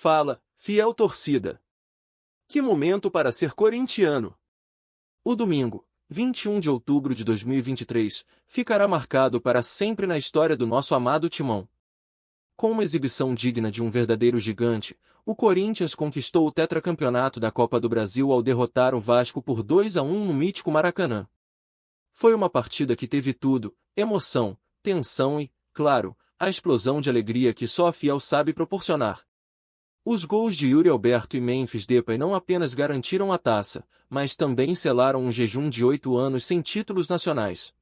Fala, fiel torcida! Que momento para ser corintiano! O domingo, 21 de outubro de 2023, ficará marcado para sempre na história do nosso amado Timão. Com uma exibição digna de um verdadeiro gigante, o Corinthians conquistou o tetracampeonato da Copa do Brasil ao derrotar o Vasco por 2-1 no mítico Maracanã. Foi uma partida que teve tudo: emoção, tensão e, claro, a explosão de alegria que só a Fiel sabe proporcionar. Os gols de Yuri Alberto e Memphis Depay não apenas garantiram a taça, mas também selaram um jejum de 8 anos sem títulos nacionais.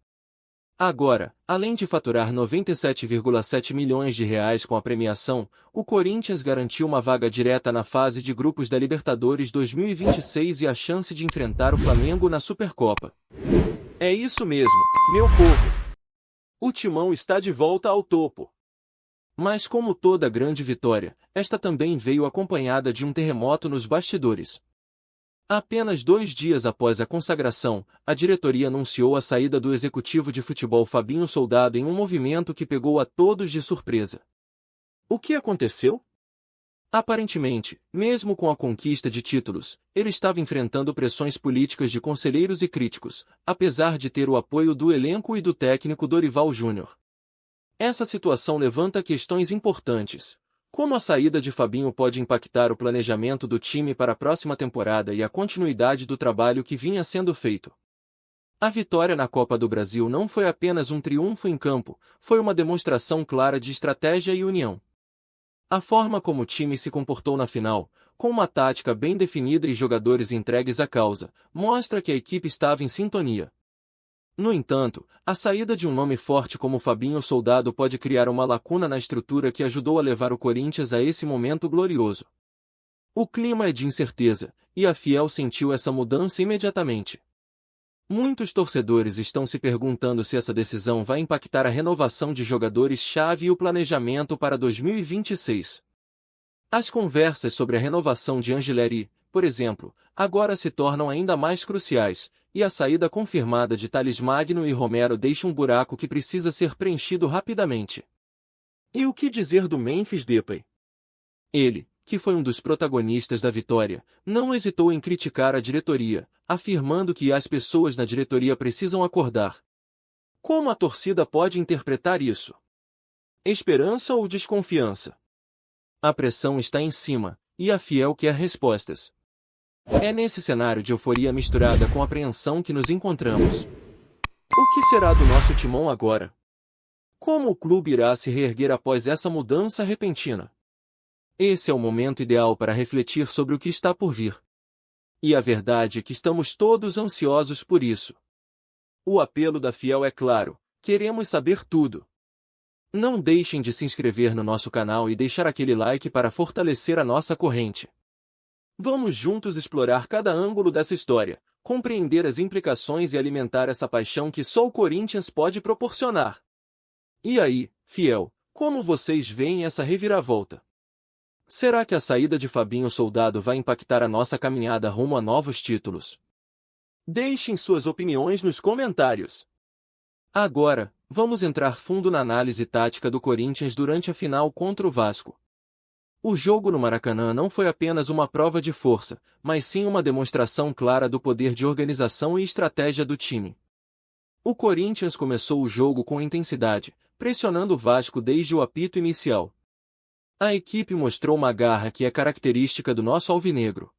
Agora, além de faturar 97,7 milhões de reais com a premiação, o Corinthians garantiu uma vaga direta na fase de grupos da Libertadores 2026 e a chance de enfrentar o Flamengo na Supercopa. É isso mesmo, meu povo! O Timão está de volta ao topo. Mas como toda grande vitória, esta também veio acompanhada de um terremoto nos bastidores. Apenas 2 dias após a consagração, a diretoria anunciou a saída do executivo de futebol Fabinho Soldado em um movimento que pegou a todos de surpresa. O que aconteceu? Aparentemente, mesmo com a conquista de títulos, ele estava enfrentando pressões políticas de conselheiros e críticos, apesar de ter o apoio do elenco e do técnico Dorival Júnior. Essa situação levanta questões importantes. Como a saída de Fabinho pode impactar o planejamento do time para a próxima temporada e a continuidade do trabalho que vinha sendo feito? A vitória na Copa do Brasil não foi apenas um triunfo em campo, foi uma demonstração clara de estratégia e união. A forma como o time se comportou na final, com uma tática bem definida e jogadores entregues à causa, mostra que a equipe estava em sintonia. No entanto, a saída de um nome forte como Fabinho Soldado pode criar uma lacuna na estrutura que ajudou a levar o Corinthians a esse momento glorioso. O clima é de incerteza, e a Fiel sentiu essa mudança imediatamente. Muitos torcedores estão se perguntando se essa decisão vai impactar a renovação de jogadores-chave e o planejamento para 2026. As conversas sobre a renovação de Angileri, por exemplo, agora se tornam ainda mais cruciais, e a saída confirmada de Thales Magno e Romero deixa um buraco que precisa ser preenchido rapidamente. E o que dizer do Memphis Depay? Ele, que foi um dos protagonistas da vitória, não hesitou em criticar a diretoria, afirmando que as pessoas na diretoria precisam acordar. Como a torcida pode interpretar isso? Esperança ou desconfiança? A pressão está em cima, e a Fiel quer respostas. É nesse cenário de euforia misturada com apreensão que nos encontramos. O que será do nosso Timão agora? Como o clube irá se reerguer após essa mudança repentina? Esse é o momento ideal para refletir sobre o que está por vir. E a verdade é que estamos todos ansiosos por isso. O apelo da Fiel é claro: queremos saber tudo. Não deixem de se inscrever no nosso canal e deixar aquele like para fortalecer a nossa corrente. Vamos juntos explorar cada ângulo dessa história, compreender as implicações e alimentar essa paixão que só o Corinthians pode proporcionar. E aí, Fiel, como vocês veem essa reviravolta? Será que a saída de Fabinho Soldado vai impactar a nossa caminhada rumo a novos títulos? Deixem suas opiniões nos comentários. Agora, vamos entrar fundo na análise tática do Corinthians durante a final contra o Vasco. O jogo no Maracanã não foi apenas uma prova de força, mas sim uma demonstração clara do poder de organização e estratégia do time. O Corinthians começou o jogo com intensidade, pressionando o Vasco desde o apito inicial. A equipe mostrou uma garra que é característica do nosso alvinegro.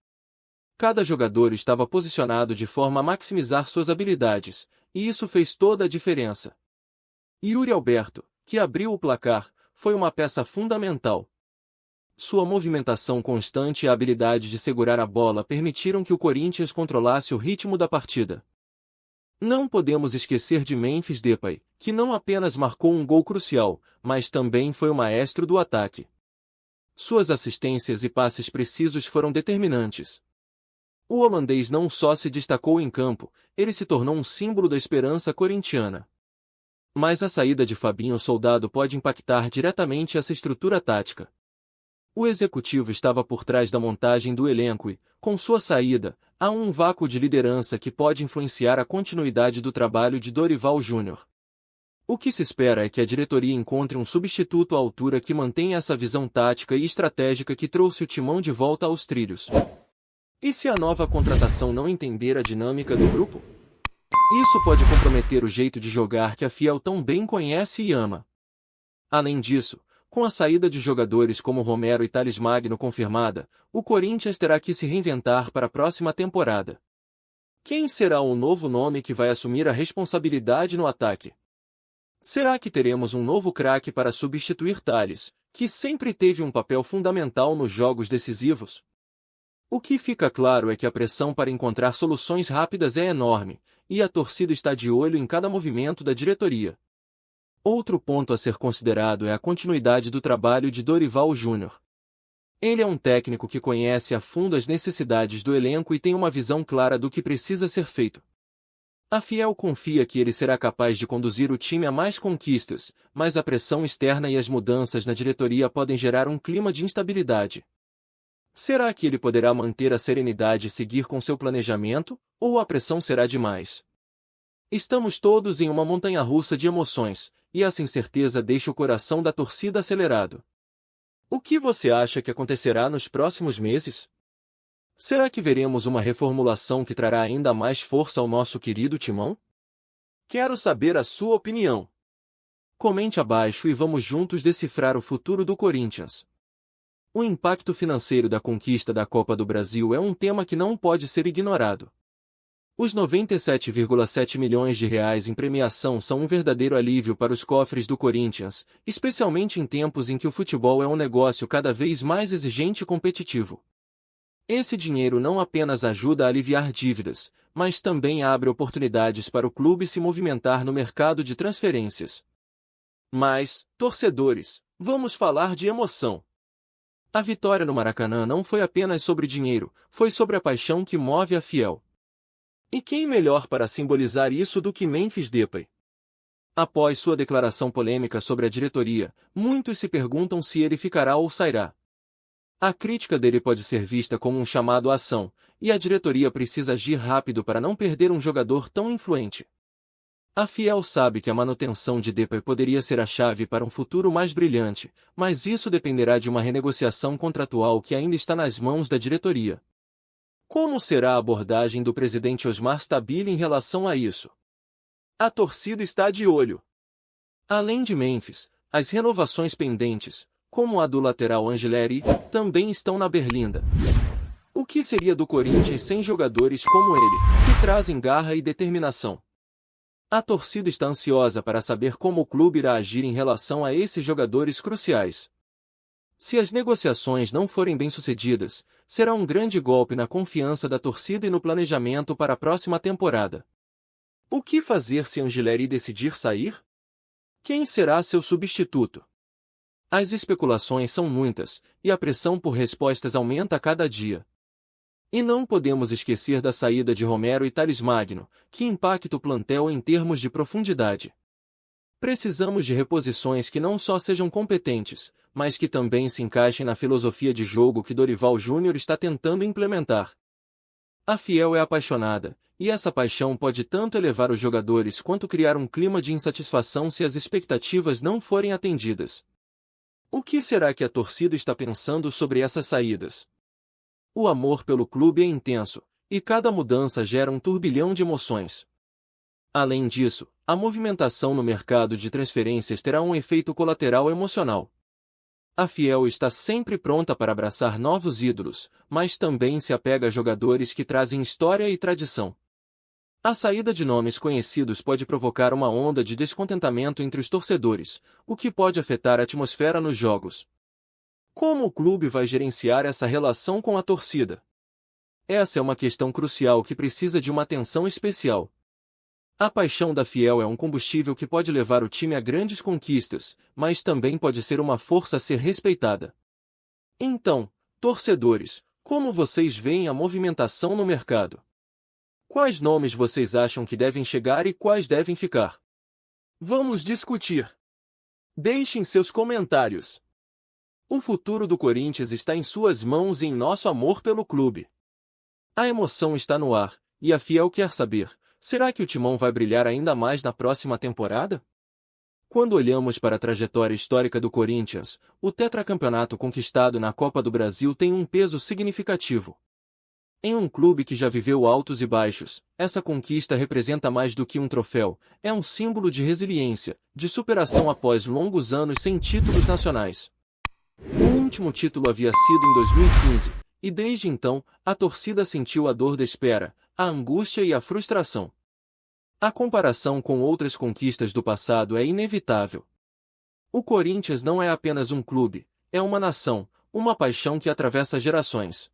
Cada jogador estava posicionado de forma a maximizar suas habilidades, e isso fez toda a diferença. Yuri Alberto, que abriu o placar, foi uma peça fundamental. Sua movimentação constante e a habilidade de segurar a bola permitiram que o Corinthians controlasse o ritmo da partida. Não podemos esquecer de Memphis Depay, que não apenas marcou um gol crucial, mas também foi o maestro do ataque. Suas assistências e passes precisos foram determinantes. O holandês não só se destacou em campo, ele se tornou um símbolo da esperança corintiana. Mas a saída de Fabinho Soldado pode impactar diretamente essa estrutura tática. O executivo estava por trás da montagem do elenco e, com sua saída, há um vácuo de liderança que pode influenciar a continuidade do trabalho de Dorival Júnior. O que se espera é que a diretoria encontre um substituto à altura que mantenha essa visão tática e estratégica que trouxe o Timão de volta aos trilhos. E se a nova contratação não entender a dinâmica do grupo? Isso pode comprometer o jeito de jogar que a Fiel tão bem conhece e ama. Além disso, com a saída de jogadores como Romero e Thales Magno confirmada, o Corinthians terá que se reinventar para a próxima temporada. Quem será o novo nome que vai assumir a responsabilidade no ataque? Será que teremos um novo craque para substituir Thales, que sempre teve um papel fundamental nos jogos decisivos? O que fica claro é que a pressão para encontrar soluções rápidas é enorme, e a torcida está de olho em cada movimento da diretoria. Outro ponto a ser considerado é a continuidade do trabalho de Dorival Júnior. Ele é um técnico que conhece a fundo as necessidades do elenco e tem uma visão clara do que precisa ser feito. A Fiel confia que ele será capaz de conduzir o time a mais conquistas, mas a pressão externa e as mudanças na diretoria podem gerar um clima de instabilidade. Será que ele poderá manter a serenidade e seguir com seu planejamento, ou a pressão será demais? Estamos todos em uma montanha-russa de emoções, e essa incerteza deixa o coração da torcida acelerado. O que você acha que acontecerá nos próximos meses? Será que veremos uma reformulação que trará ainda mais força ao nosso querido Timão? Quero saber a sua opinião. Comente abaixo e vamos juntos decifrar o futuro do Corinthians. O impacto financeiro da conquista da Copa do Brasil é um tema que não pode ser ignorado. Os 97,7 milhões de reais em premiação são um verdadeiro alívio para os cofres do Corinthians, especialmente em tempos em que o futebol é um negócio cada vez mais exigente e competitivo. Esse dinheiro não apenas ajuda a aliviar dívidas, mas também abre oportunidades para o clube se movimentar no mercado de transferências. Mas, torcedores, vamos falar de emoção. A vitória no Maracanã não foi apenas sobre dinheiro, foi sobre a paixão que move a Fiel. E quem melhor para simbolizar isso do que Memphis Depay? Após sua declaração polêmica sobre a diretoria, muitos se perguntam se ele ficará ou sairá. A crítica dele pode ser vista como um chamado à ação, e a diretoria precisa agir rápido para não perder um jogador tão influente. A Fiel sabe que a manutenção de Depay poderia ser a chave para um futuro mais brilhante, mas isso dependerá de uma renegociação contratual que ainda está nas mãos da diretoria. Como será a abordagem do presidente Osmar Stabile em relação a isso? A torcida está de olho. Além de Memphis, as renovações pendentes, como a do lateral Angileri, também estão na berlinda. O que seria do Corinthians sem jogadores como ele, que trazem garra e determinação? A torcida está ansiosa para saber como o clube irá agir em relação a esses jogadores cruciais. Se as negociações não forem bem-sucedidas, será um grande golpe na confiança da torcida e no planejamento para a próxima temporada. O que fazer se Angileri decidir sair? Quem será seu substituto? As especulações são muitas, e a pressão por respostas aumenta a cada dia. E não podemos esquecer da saída de Romero e Thales Magno, que impacta o plantel em termos de profundidade. Precisamos de reposições que não só sejam competentes, mas que também se encaixem na filosofia de jogo que Dorival Júnior está tentando implementar. A Fiel é apaixonada, e essa paixão pode tanto elevar os jogadores quanto criar um clima de insatisfação se as expectativas não forem atendidas. O que será que a torcida está pensando sobre essas saídas? O amor pelo clube é intenso, e cada mudança gera um turbilhão de emoções. Além disso, a movimentação no mercado de transferências terá um efeito colateral emocional. A Fiel está sempre pronta para abraçar novos ídolos, mas também se apega a jogadores que trazem história e tradição. A saída de nomes conhecidos pode provocar uma onda de descontentamento entre os torcedores, o que pode afetar a atmosfera nos jogos. Como o clube vai gerenciar essa relação com a torcida? Essa é uma questão crucial que precisa de uma atenção especial. A paixão da Fiel é um combustível que pode levar o time a grandes conquistas, mas também pode ser uma força a ser respeitada. Então, torcedores, como vocês veem a movimentação no mercado? Quais nomes vocês acham que devem chegar e quais devem ficar? Vamos discutir. Deixem seus comentários. O futuro do Corinthians está em suas mãos e em nosso amor pelo clube. A emoção está no ar, e a Fiel quer saber, será que o Timão vai brilhar ainda mais na próxima temporada? Quando olhamos para a trajetória histórica do Corinthians, o tetracampeonato conquistado na Copa do Brasil tem um peso significativo. Em um clube que já viveu altos e baixos, essa conquista representa mais do que um troféu, é um símbolo de resiliência, de superação após longos anos sem títulos nacionais. O último título havia sido em 2015, e desde então, a torcida sentiu a dor da espera, a angústia e a frustração. A comparação com outras conquistas do passado é inevitável. O Corinthians não é apenas um clube, é uma nação, uma paixão que atravessa gerações.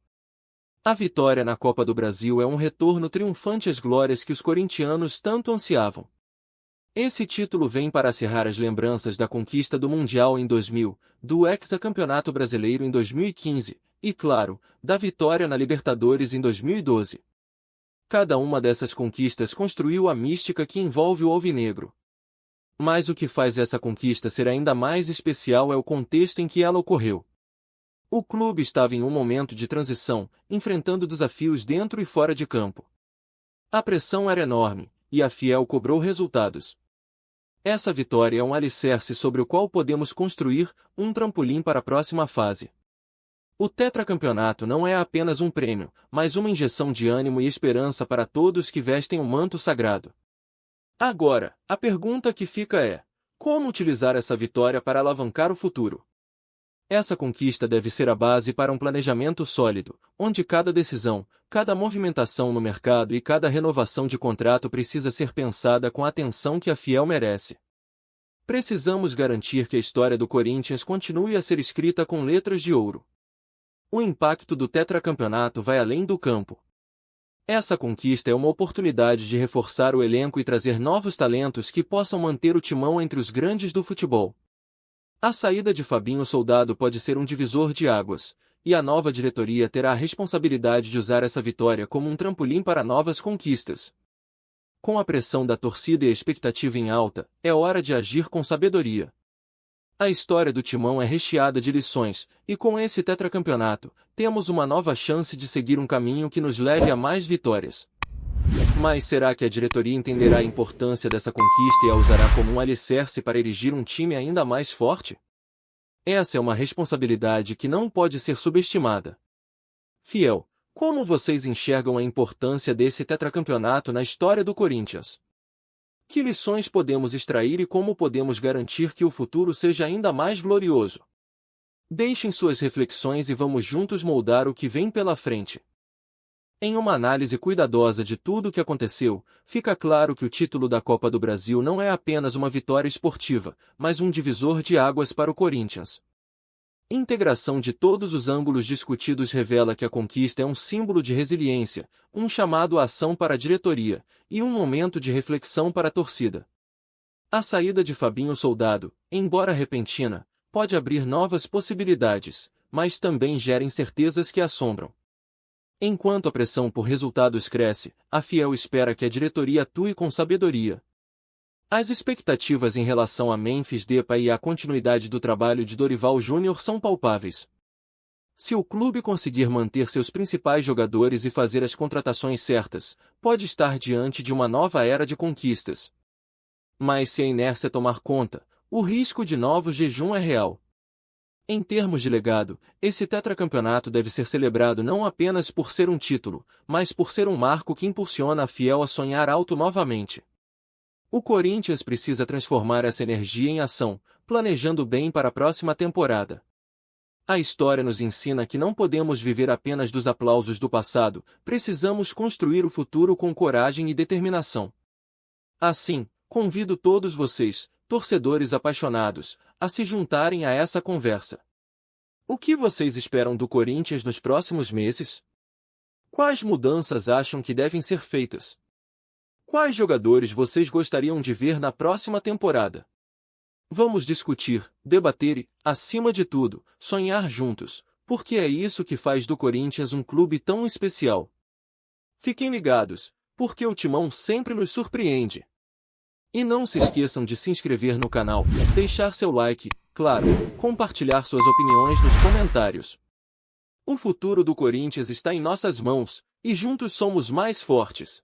A vitória na Copa do Brasil é um retorno triunfante às glórias que os corintianos tanto ansiavam. Esse título vem para acirrar as lembranças da conquista do Mundial em 2000, do hexacampeonato brasileiro em 2015, e claro, da vitória na Libertadores em 2012. Cada uma dessas conquistas construiu a mística que envolve o alvinegro. Mas o que faz essa conquista ser ainda mais especial é o contexto em que ela ocorreu. O clube estava em um momento de transição, enfrentando desafios dentro e fora de campo. A pressão era enorme, e a Fiel cobrou resultados. Essa vitória é um alicerce sobre o qual podemos construir um trampolim para a próxima fase. O tetracampeonato não é apenas um prêmio, mas uma injeção de ânimo e esperança para todos que vestem o manto sagrado. Agora, a pergunta que fica é: como utilizar essa vitória para alavancar o futuro? Essa conquista deve ser a base para um planejamento sólido, onde cada decisão, cada movimentação no mercado e cada renovação de contrato precisa ser pensada com a atenção que a Fiel merece. Precisamos garantir que a história do Corinthians continue a ser escrita com letras de ouro. O impacto do tetracampeonato vai além do campo. Essa conquista é uma oportunidade de reforçar o elenco e trazer novos talentos que possam manter o timão entre os grandes do futebol. A saída de Fabinho Soldado pode ser um divisor de águas, e a nova diretoria terá a responsabilidade de usar essa vitória como um trampolim para novas conquistas. Com a pressão da torcida e a expectativa em alta, é hora de agir com sabedoria. A história do Timão é recheada de lições, e com esse tetracampeonato, temos uma nova chance de seguir um caminho que nos leve a mais vitórias. Mas será que a diretoria entenderá a importância dessa conquista e a usará como um alicerce para erigir um time ainda mais forte? Essa é uma responsabilidade que não pode ser subestimada. Fiel, como vocês enxergam a importância desse tetracampeonato na história do Corinthians? Que lições podemos extrair e como podemos garantir que o futuro seja ainda mais glorioso? Deixem suas reflexões e vamos juntos moldar o que vem pela frente. Em uma análise cuidadosa de tudo o que aconteceu, fica claro que o título da Copa do Brasil não é apenas uma vitória esportiva, mas um divisor de águas para o Corinthians. Integração de todos os ângulos discutidos revela que a conquista é um símbolo de resiliência, um chamado à ação para a diretoria, e um momento de reflexão para a torcida. A saída de Fabinho Soldado, embora repentina, pode abrir novas possibilidades, mas também gera incertezas que assombram. Enquanto a pressão por resultados cresce, a Fiel espera que a diretoria atue com sabedoria. As expectativas em relação a Memphis Depay e a continuidade do trabalho de Dorival Júnior são palpáveis. Se o clube conseguir manter seus principais jogadores e fazer as contratações certas, pode estar diante de uma nova era de conquistas. Mas se a inércia tomar conta, o risco de novo jejum é real. Em termos de legado, esse tetracampeonato deve ser celebrado não apenas por ser um título, mas por ser um marco que impulsiona a Fiel a sonhar alto novamente. O Corinthians precisa transformar essa energia em ação, planejando bem para a próxima temporada. A história nos ensina que não podemos viver apenas dos aplausos do passado, precisamos construir o futuro com coragem e determinação. Assim, convido todos vocês, torcedores apaixonados, a se juntarem a essa conversa. O que vocês esperam do Corinthians nos próximos meses? Quais mudanças acham que devem ser feitas? Quais jogadores vocês gostariam de ver na próxima temporada? Vamos discutir, debater e, acima de tudo, sonhar juntos, porque é isso que faz do Corinthians um clube tão especial. Fiquem ligados, porque o Timão sempre nos surpreende. E não se esqueçam de se inscrever no canal, deixar seu like, claro, compartilhar suas opiniões nos comentários. O futuro do Corinthians está em nossas mãos, e juntos somos mais fortes.